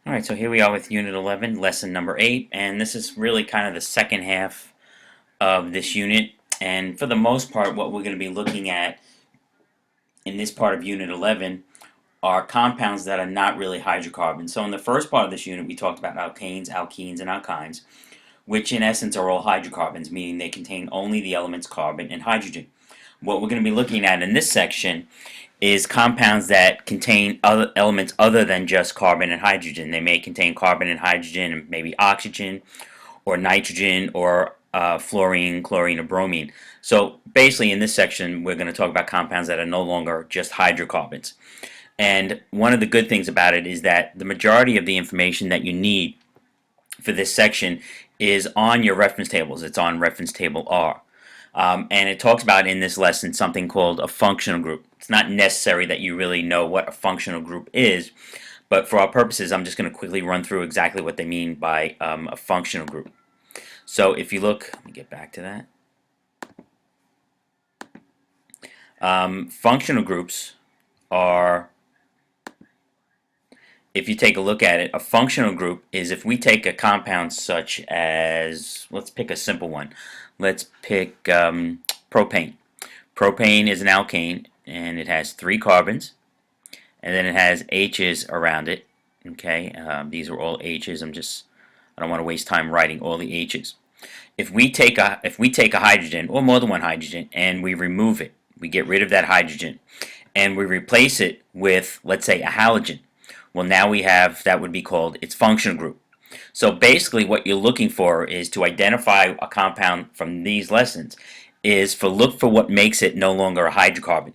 Alright, so here we are with Unit 11, Lesson number 8, and this is really kind of the second half of this unit. And for the most part, what we're going to be looking at in this part of Unit 11 are compounds that are not really hydrocarbons. So in the first part of this unit, we talked about alkanes, alkenes, and alkynes, which in essence are all hydrocarbons, meaning they contain only the elements carbon and hydrogen. What we're going to be looking at in this section is compounds that contain other elements other than just carbon and hydrogen. They may contain carbon and hydrogen and maybe oxygen or nitrogen or fluorine, chlorine, or bromine. So basically in this section we're going to talk about compounds that are no longer just hydrocarbons. And one of the good things about it is that the majority of the information that you need for this section is on your reference tables. It's on reference table R. And it talks about in this lesson something called a functional group. It's not necessary that you really know what a functional group is, but for our purposes, I'm just going to quickly run through exactly what they mean by a functional group. So if you look, let me get back to that. Functional groups are, if you take a look at it, a functional group is if we take a compound such as, let's pick a simple one. Let's pick propane. Propane is an alkane, and it has 3 carbons, and then it has H's around it. Okay, these are all H's. I don't want to waste time writing all the H's. If we take a hydrogen or more than one hydrogen and we remove it, we get rid of that hydrogen, and we replace it with, let's say, a halogen. Well, now we have, that would be called its functional group. So basically what you're looking for is to identify a compound from these lessons is for look for what makes it no longer a hydrocarbon.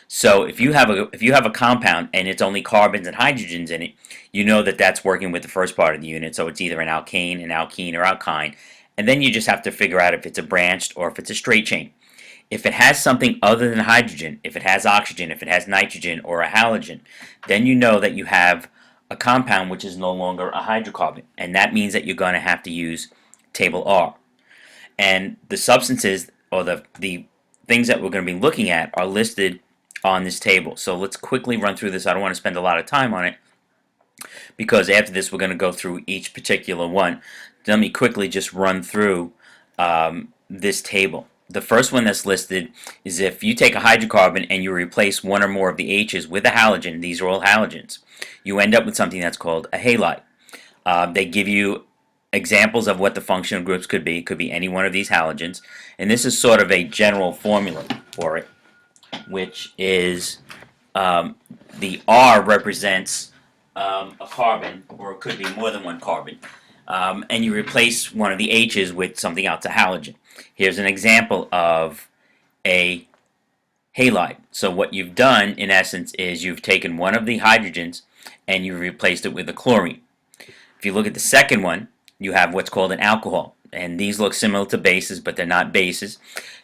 So if you have a compound and it's only carbons and hydrogens in it, you know that that's working with the first part of the unit. So it's either an alkane, an alkene, or alkyne. And then you just have to figure out if it's a branched or if it's a straight chain. If it has something other than hydrogen, if it has oxygen, if it has nitrogen or a halogen, then you know that you have a compound which is no longer a hydrocarbon. And that means that you're going to have to use table R. And the substances or the things that we're going to be looking at are listed on this table. So let's quickly run through this. I don't want to spend a lot of time on it because after this we're going to go through each particular one. Let me quickly just run through this table. The first one that's listed is if you take a hydrocarbon and you replace one or more of the H's with a halogen, these are all halogens, you end up with something that's called a halide. They give you examples of what the functional groups could be. It could be any one of these halogens. And this is sort of a general formula for it, which is the R represents a carbon, or it could be more than one carbon. And you replace one of the H's with something else, a halogen. Here's an example of a halide. So what you've done, in essence, is you've taken one of the hydrogens and you replaced it with a chlorine. If you look at the second one, you have what's called an alcohol. And these look similar to bases, but they're not bases.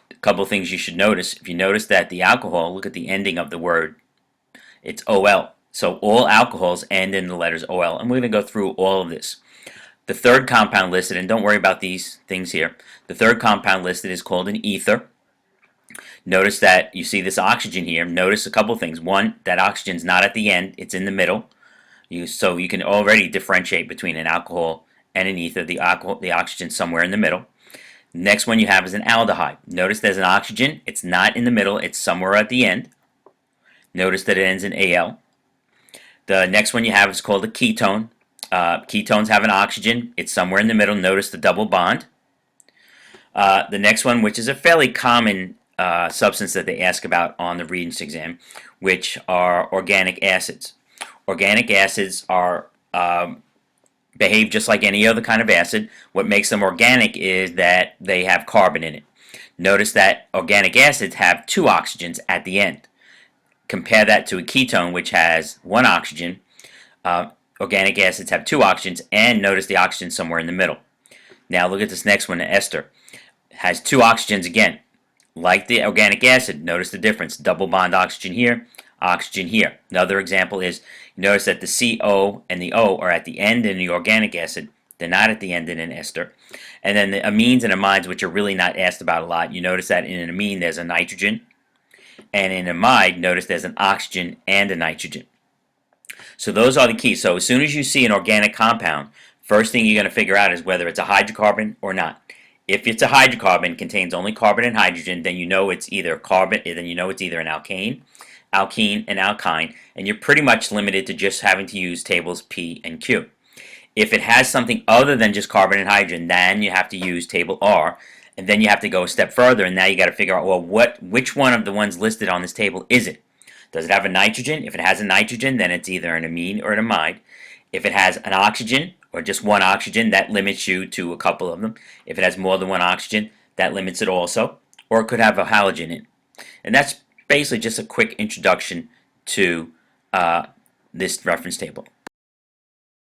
A couple of things you should notice. If you notice that the alcohol, look at the ending of the word, it's OL. So all alcohols end in the letters OL. And we're going to go through all of this. The third compound listed, and don't worry about these things here, the third compound listed is called an ether. Notice that you see this oxygen here. Notice a couple things. One, that oxygen's not at the end, it's in the middle. So you can already differentiate between an alcohol and an ether. The oxygen's somewhere in the middle. Next one you have is an aldehyde. Notice there's an oxygen, it's not in the middle, it's somewhere at the end. Notice that it ends in Al. The next one you have is called a ketone. Ketones have an oxygen. It's somewhere in the middle. Notice the double bond. The next one, which is a fairly common substance that they ask about on the Regents exam, which are organic acids. Organic acids are behave just like any other kind of acid. What makes them organic is that they have carbon in it. Notice that organic acids have 2 oxygens at the end. Compare that to a ketone, which has 1 oxygen. Organic acids have 2 oxygens, and notice the oxygen somewhere in the middle. Now look at this next one, an ester. It has 2 oxygens again. Like the organic acid, notice the difference. Double bond oxygen here, oxygen here. Another example is, notice that the CO and the O are at the end in the organic acid. They're not at the end in an ester. And then the amines and amides, which are really not asked about a lot, you notice that in an amine there's a nitrogen. And in an amide, notice there's an oxygen and a nitrogen. So those are the keys. So as soon as you see an organic compound, first thing you're going to figure out is whether it's a hydrocarbon or not. If it's a hydrocarbon, contains only carbon and hydrogen, then you know it's either carbon. Then you know it's either an alkane, alkene, and alkyne, and you're pretty much limited to just having to use tables P and Q. If it has something other than just carbon and hydrogen, then you have to use table R, and then you have to go a step further, and now you got to figure out, well, which one of the ones listed on this table is it? Does it have a nitrogen? If it has a nitrogen, then it's either an amine or an amide. If it has an oxygen or just one oxygen, that limits you to a couple of them. If it has more than one oxygen, that limits it also. Or it could have a halogen in it. And that's basically just a quick introduction to this reference table.